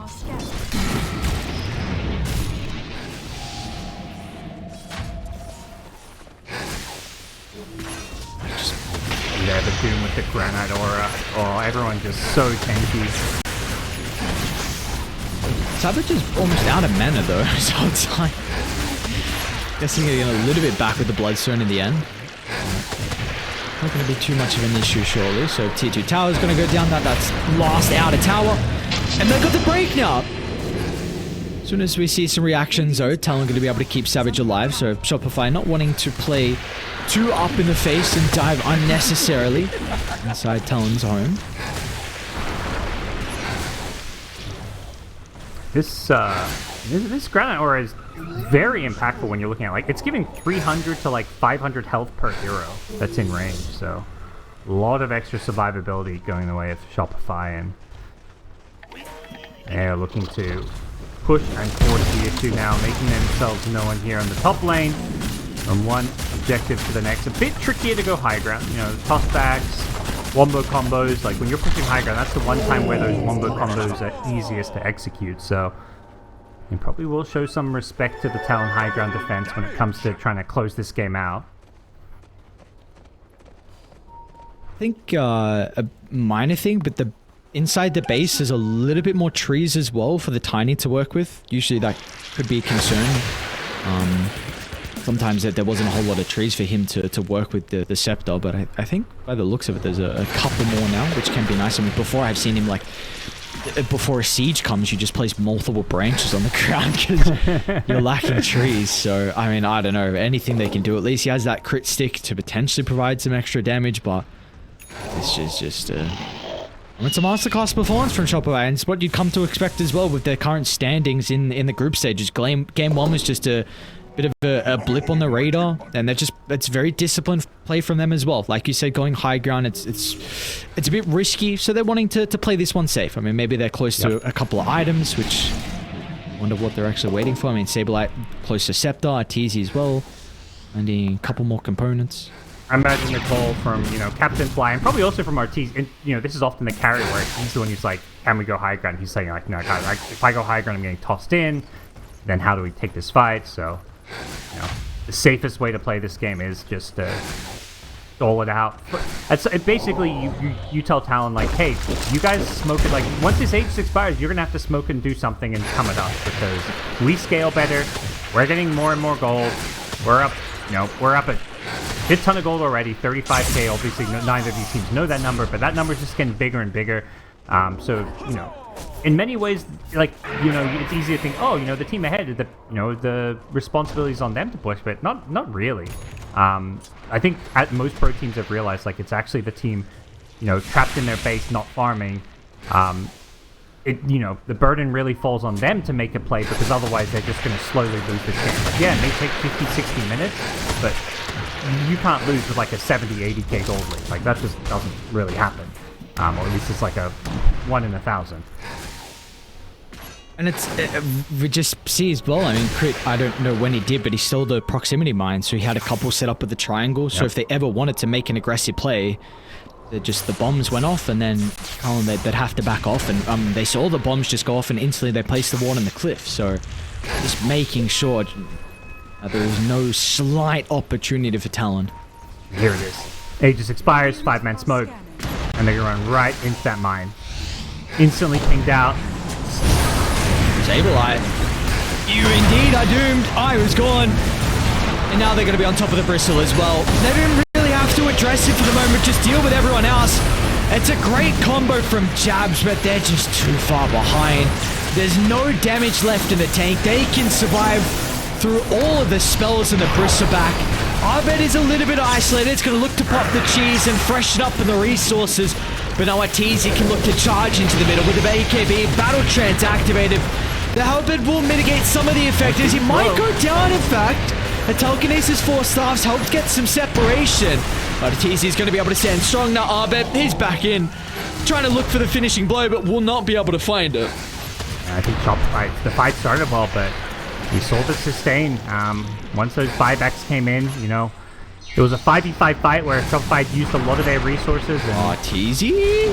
Yeah, the Doom with the Granite Aura. Oh, everyone just so tanky. Savage is almost out of mana though, so it's like, guessing getting a little bit back with the Bloodstone in the end. Not going to be too much of an issue surely. So tier 2 tower is going to go down. That's last outer tower, and they've got the break now. As soon as we see some reactions though, Talon going to be able to keep Savage alive. So Shopify not wanting to play too up in the face and dive unnecessarily inside Talon's home. This Granite Aura is very impactful when you're looking at it's giving 300 to 500 health per hero that's in range, so a lot of extra survivability going the way of Shopify, and they're looking to push and force the issue now, making themselves known here on the top lane from one objective to the next. A bit trickier to go high ground, tossbacks, wombo combos. When you're pushing high ground, that's the one time where those wombo combos are easiest to execute, so and probably will show some respect to the Talon high ground defense when it comes to trying to close this game out. I think a minor thing, but the inside the base there's a little bit more trees as well for the Tiny to work with. Usually that could be a concern. Sometimes there wasn't a whole lot of trees for him to work with the Scepter, but I think by the looks of it there's a couple more now, which can be nice. I mean, before I've seen him before a siege comes, you just place multiple branches on the ground because you're lacking trees. So, I mean, I don't know. Anything they can do. At least he has that crit stick to potentially provide some extra damage, but this is just it's a masterclass performance from Shopify, and it's what you'd come to expect as well with their current standings in the group stages. Game 1 was just a bit of a blip on the radar, and it's very disciplined play from them as well. Like you said, going high ground, it's a bit risky, so they're wanting to play this one safe. I mean, maybe they're close to a couple of items, which I wonder what they're actually waiting for. I mean, Saberlight close to Scepter, Arteezy as well, and a couple more components. I imagine the call from, Captain Fly, and probably also from Arteezy, and, this is often the carry where he's the one who's like, can we go high ground? He's saying no, guys, if I go high ground, I'm getting tossed in, then how do we take this fight? So, the safest way to play this game is just to dole it out. Basically, you tell Talon, hey, you guys smoke it, once this Aegis expires, you're going to have to smoke and do something and come at us, because we scale better, we're getting more and more gold, we're up at hit a ton of gold already, 35k. Obviously, neither of these teams know that number, but that number's just getting bigger and bigger. So, you know, in many ways, like, you know, it's easy to think, oh, you know, the team ahead, the responsibility is on them to push, but not really. I think most pro teams have realized, like, it's actually the team, you know, trapped in their base, not farming. You know, the burden really falls on them to make a play, because otherwise they're just going to slowly lose the chance. Like, yeah, it may take 50, 60 minutes, but you can't lose with like a 70, 80k gold lead. Like, that just doesn't really happen. Or at least it's like a 1 in 1,000. And we just see as well, I mean, Crit, I don't know when he did, but he stole the proximity mine, so he had a couple set up with the triangle, so if they ever wanted to make an aggressive play, the bombs went off, and then Talon, they'd have to back off, and they saw the bombs just go off, and instantly they placed the ward on the cliff, so just making sure there was no slight opportunity for Talon. Here it is. Aegis expires, 5-man smoke, and they're gonna run right into that mine. Instantly pinged out. Sableye. You indeed are doomed. I was gone. And now they're going to be on top of the bristle as well. They didn't really have to address it for the moment. Just deal with everyone else. It's a great combo from Jabs, but they're just too far behind. There's no damage left in the tank. They can survive through all of the spells in the bristleback. Arbed is a little bit isolated. It's going to look to pop the cheese and freshen up in the resources. But now Arteezy can look to charge into the middle with the AKB. Battle Trance activated. The Halberd will mitigate some of the effect as he might go down, in fact. The Telekinesis 4 staffs helped get some separation. But Arteezy is going to be able to stand strong now. Arbed, he's back in. Trying to look for the finishing blow, but will not be able to find it. I think Shopify, the fight started well, but we saw the sustain. Once those buybacks came in, you know, it was a 5v5 fight where Shopify used a lot of their resources. Arteezy?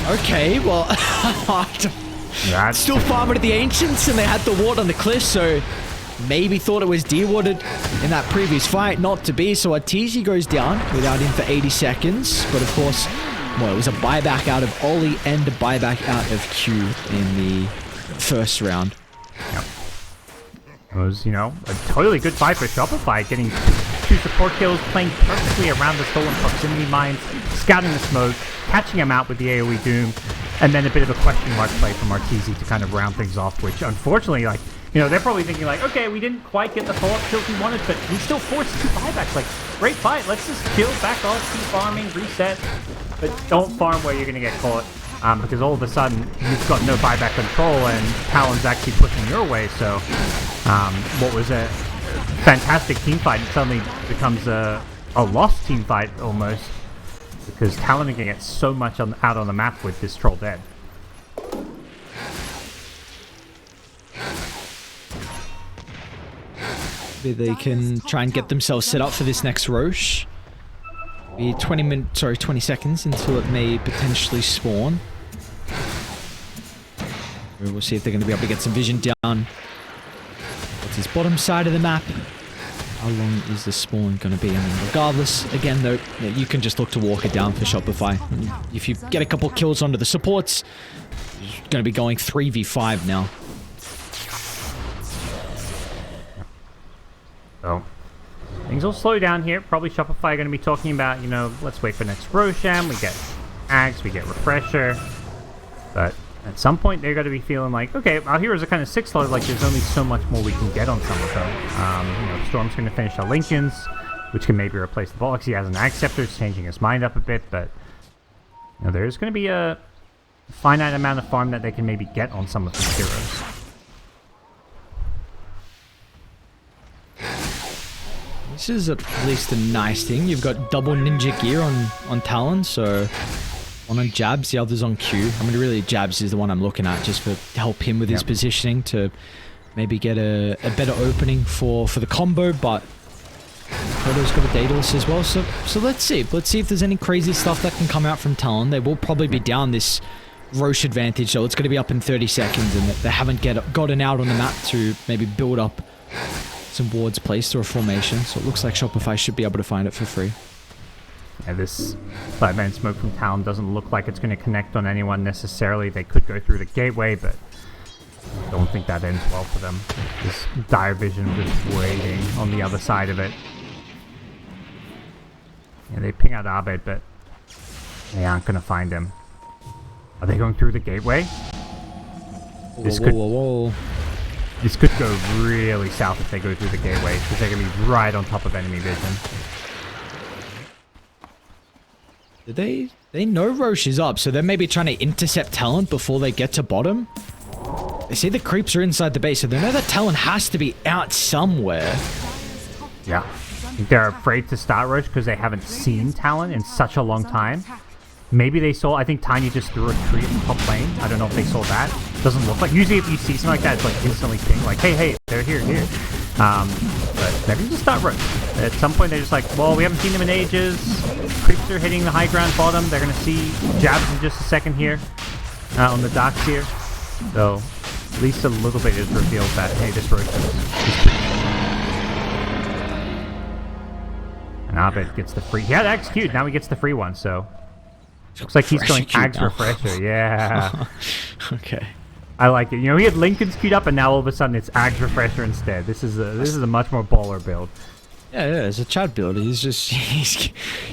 Okay, well, still farming at the Ancients, and they had the ward on the cliff, so maybe thought it was dewarded in that previous fight. Not to be, so Arteezy goes down without him for 80 seconds. But of course, well, it was a buyback out of Ollie and a buyback out of Q in the first round. Yep. It was, you know, a totally good fight for Shopify, getting two support kills, playing perfectly around the stolen proximity mines, scouting the smoke, catching him out with the AoE Doom, and then a bit of a question mark play from Arteezy to kind of round things off, which unfortunately, like, you know, they're probably thinking like, okay, we didn't quite get the follow-up kills we wanted, but we still forced 2 buybacks. Like, great fight, let's just chill, back off, keep farming, reset, but don't farm where you're going to get caught, because all of a sudden, you've got no buyback control, and Talon's actually pushing your way, so what was a fantastic team fight suddenly becomes a lost team fight almost, because Talon are going to get so much out on the map with this troll dead. Maybe they can try and get themselves set up for this next Roche. Be 20 seconds until it may potentially spawn. We'll see if they're going to be able to get some vision down. What's his bottom side of the map? How long is the spawn going to be? I mean, regardless, again though, you can just look to walk it down for Shopify. If you get a couple kills onto the supports, you're going to be going 3v5 now. So, things will slow down here. Probably Shopify are going to be talking about, you know, let's wait for next Roshan. We get Axe, we get Refresher. But at some point, they're going to be feeling like, okay, our heroes are kind of 6-star. Like, there's only so much more we can get on some of them. You know, Storm's going to finish our Lincolns, which can maybe replace the Volks. He has an Axe Scepter, it's changing his mind up a bit. But, you know, there's going to be a finite amount of farm that they can maybe get on some of these heroes. This is at least a nice thing. You've got double ninja gear on Talon, so one on Jabs, the other's on Q. I mean, really, Jabs is the one I'm looking at just to help him with his positioning to maybe get a better opening for the combo, but Proto's got a Daedalus as well, so let's see. Let's see if there's any crazy stuff that can come out from Talon. They will probably be down this Roche advantage, so it's going to be up in 30 seconds, and they haven't gotten out on the map to maybe build up some wards placed or a formation, so it looks like Shopify should be able to find it for free. Yeah, this 5-man smoke from Talon doesn't look like it's going to connect on anyone necessarily. They could go through the gateway, but I don't think that ends well for them. This dire vision just waiting on the other side of it. Yeah, they ping out Abed, but they aren't going to find him. Are they going through the gateway? Whoa. This could go really south if they go through the gateway, because they're going to be right on top of enemy vision. Did they know Roche is up, so they're maybe trying to intercept Talon before they get to bottom? They see the creeps are inside the base, so they know that Talon has to be out somewhere. Yeah. I think they're afraid to start Roche because they haven't seen Talon in such a long time. Maybe they saw, I think Tiny just threw a tree in the top lane. I don't know if they saw that. Doesn't look like, usually if you see something like that, it's like instantly ping, like, hey, they're here. But they're going to start Roche. At some point they're just like, well, we haven't seen them in ages. Creeps are hitting the high ground bottom. They're going to see jabs in just a second here on the docks here. So at least a little bit is revealed that, hey, this Roche is and Abed gets the free. He had execute, now he gets the free one, so looks like he's going Ags Refresher. Yeah. Okay. I like it. You know, he had Lincoln's queued up, and now all of a sudden it's Ags Refresher instead. This is a much more baller build. Yeah, it's a Chad build.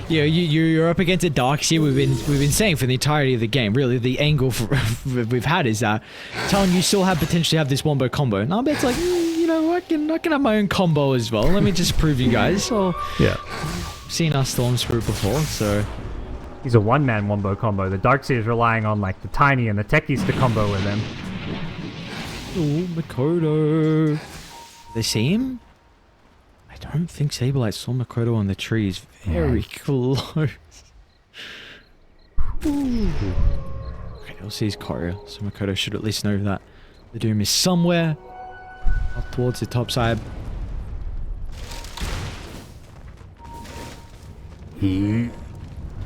You're up against a Darkseer. We've been saying for the entirety of the game. Really, the angle we've had is that telling you still potentially have this wombo combo. And Abed's like, you know, I can have my own combo as well. Let me just prove you guys. So yeah, seen our Storm Spirit before, so. He's a one-man wombo combo. The Darkseer is relying on like the Tiny and the Techies to combo with him. Oh, Makoto. They see him? I don't think Saberlight saw Makoto on the trees. Very close. Ooh. Okay, he'll see his courier, so Makoto should at least know that the Doom is somewhere up towards the top side.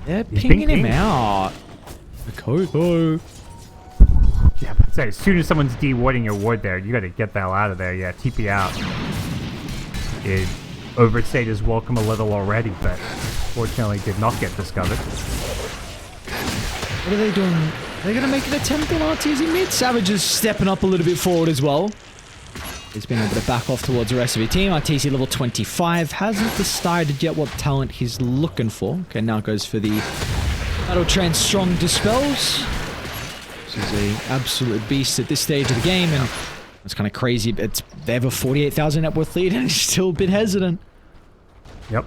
They're pinging him out. Makoto. Yeah, but say, as soon as someone's de-warding your ward there, you gotta get the hell out of there. Yeah, TP out. It overstayed his welcome a little already, but fortunately did not get discovered. What are they doing? They're gonna make an attempt on RTZ mid. Savage is stepping up a little bit forward as well. He's been able to back off towards the rest of your team. RTC level 25 hasn't decided yet what talent he's looking for. Okay, now goes for the Battle Trance Strong Dispels. This is an absolute beast at this stage of the game, and it's kind of crazy. They have a 48,000 net worth lead, and he's still a bit hesitant. Yep.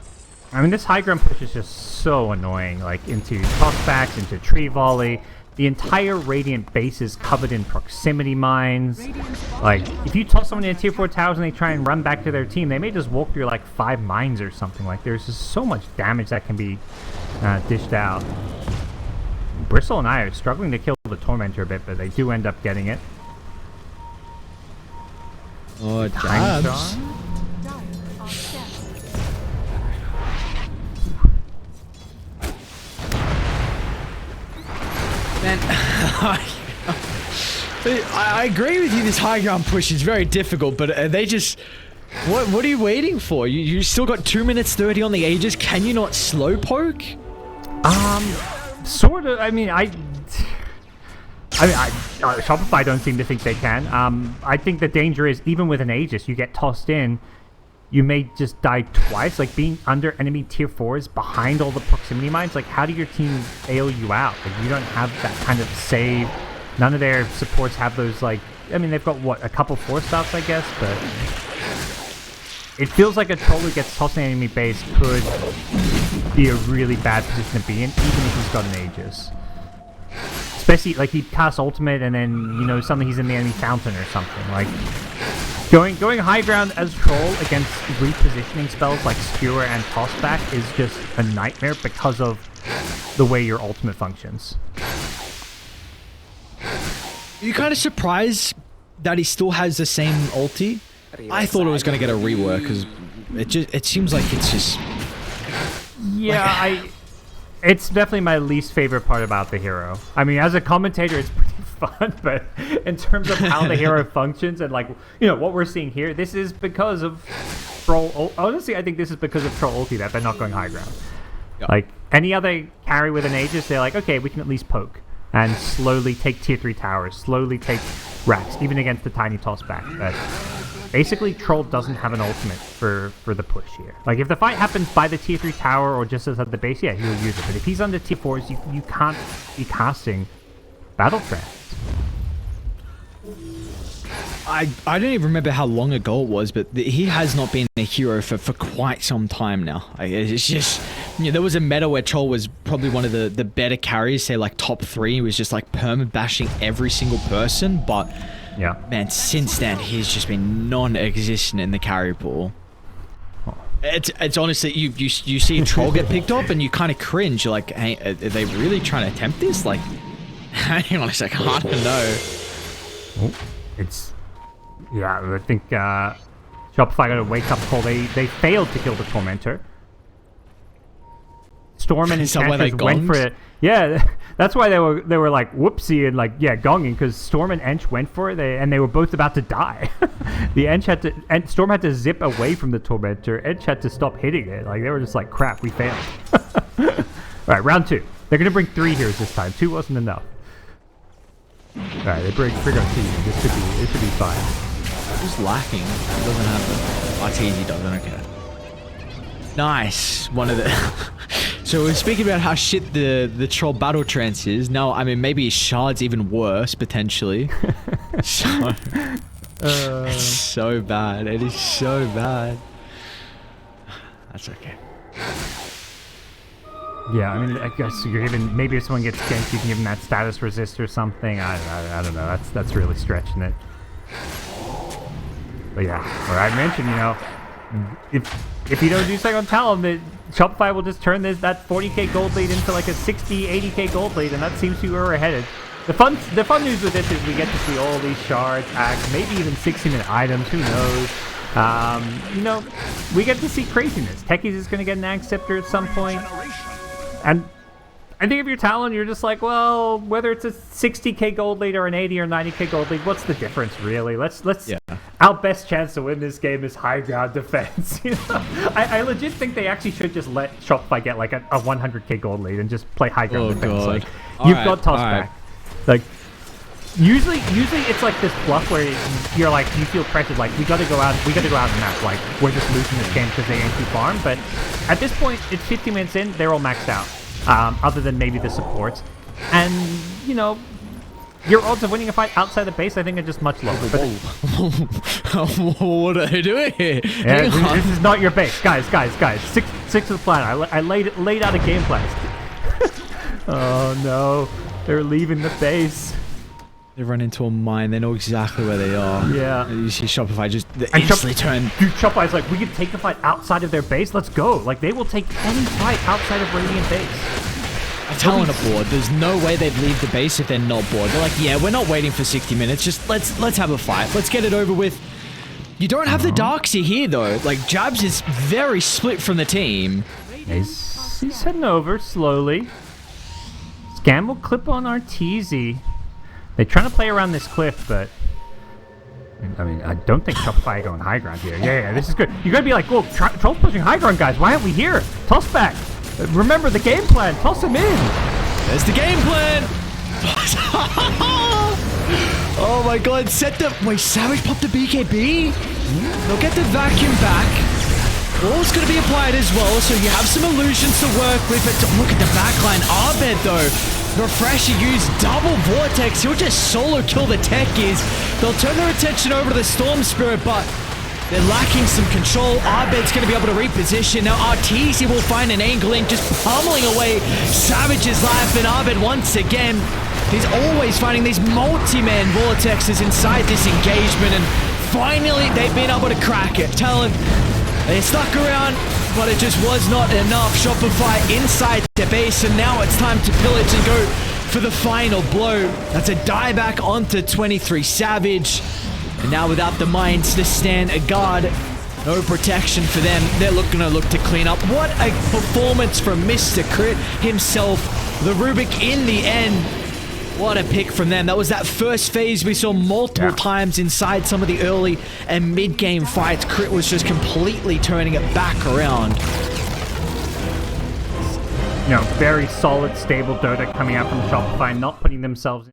I mean, this high ground push is just so annoying. Like, into tossbacks, into tree volley. The entire Radiant base is covered in proximity mines. Like, if you toss someone in tier 4 towers and they try and run back to their team, they may just walk through like 5 mines or something. Like, there's just so much damage that can be dished out. Bristle and I are struggling to kill the Tormentor a bit, but they do end up getting it. Oh, jabs. Man, I agree with you. This high ground push is very difficult, but they just... What are you waiting for? You still got 2 minutes 30 on the Aegis. Can you not slowpoke? Sort of. I mean, Shopify don't seem to think they can. I think the danger is, even with an Aegis, you get tossed in, you may just die twice. Like, being under enemy tier 4s behind all the proximity mines, like, how do your team AO you out? Like, you don't have that kind of save. None of their supports have those, like, I mean, they've got, what, a couple 4-stops, I guess, but it feels like a troll who gets tossed in enemy base could be a really bad position to be in, even if he's got an Aegis. Especially, like, he casts ultimate and then, you know, suddenly he's in the enemy fountain or something. Like, going high ground as troll against repositioning spells like Skewer and Tossback is just a nightmare because of the way your ultimate functions. Are you kind of surprised that he still has the same ulti? I thought it was going to get a rework, because it seems like it's just... Yeah, like, it's definitely my least favorite part about the hero. I mean, as a commentator, it's pretty fun, but in terms of how the hero functions and, like, you know, what we're seeing here, this is because of Troll... Honestly, I think this is because of Troll ulti that they're not going high ground. Yep. Like, any other carry with an Aegis, they're like, okay, we can at least poke and slowly take tier 3 towers, slowly take racks, even against the tiny tossback. But Basically, Troll doesn't have an ultimate for the push here. Like, if the fight happens by the tier 3 tower or just as at the base, yeah, he'll use it. But if he's on the tier 4s, you can't be casting Battle Trance. I don't even remember how long ago it was, but he has not been a hero for quite some time now. It's just, there was a meta where Troll was probably one of the better carries, say like top 3. He was just like perma-bashing every single person, but yeah, man, since then, he's just been non-existent in the carry pool. It's honestly, you see a Troll get picked up and you kind of cringe. You're like, hey, are they really trying to attempt this? Like, hang on a second, I don't know. Yeah, I think Shopify got a wake-up call. They failed to kill the Tormentor. Storm and Enchantress went for it. Yeah, that's why they were like whoopsie and like gonging, because Storm and Ench went for it, and they were both about to die. Storm had to zip away from the Tormentor. Ench had to stop hitting it. Like, they were just like, crap, we failed. All right, round 2. They're gonna bring 3 heroes this time. 2 wasn't enough. All right, they bring on 2. This should be fine. Who's lacking? It doesn't have the Arteezy doesn't. Okay. Nice. One of the. So we're speaking about how shit the Troll Battle Trance is. Now, I mean, maybe his Shard's even worse potentially. So it's so bad. It is so bad. That's okay. Yeah, I mean, I guess you're even, maybe if someone gets ganked, you can give them that status resist or something. I don't know. That's really stretching it. But yeah, or I mentioned, if you don't do something on Talon, Shopify will just turn that 40k gold lead into like a 60, 80k gold lead, and that seems to be where we're headed. The fun news with this is we get to see all these shards, acts, maybe even 60-minute items. Who knows? We get to see craziness. Techies is going to get an Axe Scepter at some point. And I think if you're Talon, you're just like, well, whether it's a 60k gold lead or an 80 or 90k gold lead, what's the difference, really? Let's our best chance to win this game is high ground defense. I legit think they actually should just let Shopify get like a 100k gold lead and just play high ground defense. God. Like, you've got toss back. Like, usually it's like this bluff where you're like, you feel pressured, like we gotta go out and map, like we're just losing this game because they ain't too farm. But at this point, it's 50 minutes in, they're all maxed out. Other than maybe the supports, and your odds of winning a fight outside the base, I think, are just much lower. What are they doing here? Yeah, this is not your base, guys. Six of the plan. I laid out a game plan. Oh no, they're leaving the base. They run into a mine. They know exactly where they are. Yeah. You see Shopify just instantly turn. Dude, Shopify's like, we can take the fight outside of their base. Let's go. Like, they will take any fight outside of Radiant base. Talon are bored. There's no way they'd leave the base if they're not bored. They're like, yeah, we're not waiting for 60 minutes. Just let's have a fight. Let's get it over with. You don't have the Darkseer here though. Like, Jabs is very split from the team. He's heading over slowly. Scam will clip on Arteezy. They're trying to play around this cliff, but I mean, I don't think Shopify are going high ground here. Yeah, this is good. You gotta be like, whoa, Troll's pushing high ground, guys. Why aren't we here? Toss back. Remember the game plan. Toss him in. There's the game plan. Oh my God! Wait, Savage popped the BKB. They'll get the vacuum back. Wall's gonna be applied as well, so you have some illusions to work with. But look at the backline. Abed though. Refresher used double Vortex. He'll just solo kill the techies. They'll turn their attention over to the Storm Spirit, but they're lacking some control. Abed's going to be able to reposition. Now Arteezy will find an angle in, just pummeling away Savage's life. And Abed once again, he's always finding these multi-man Vortexes inside this engagement. And finally, they've been able to crack it. Talon, they stuck around, but it just was not enough. Shopify inside the base, and now it's time to pillage and go for the final blow. That's a dieback onto 23 Savage. And now without the mines to stand a guard, no protection for them. They're gonna look to clean up. What a performance from Mr. Crit himself. The Rubik in the end. What a pick from them. That was that first phase we saw multiple times inside some of the early and mid-game fights. Crit was just completely turning it back around. Very solid, stable Dota coming out from Shopify, not putting themselves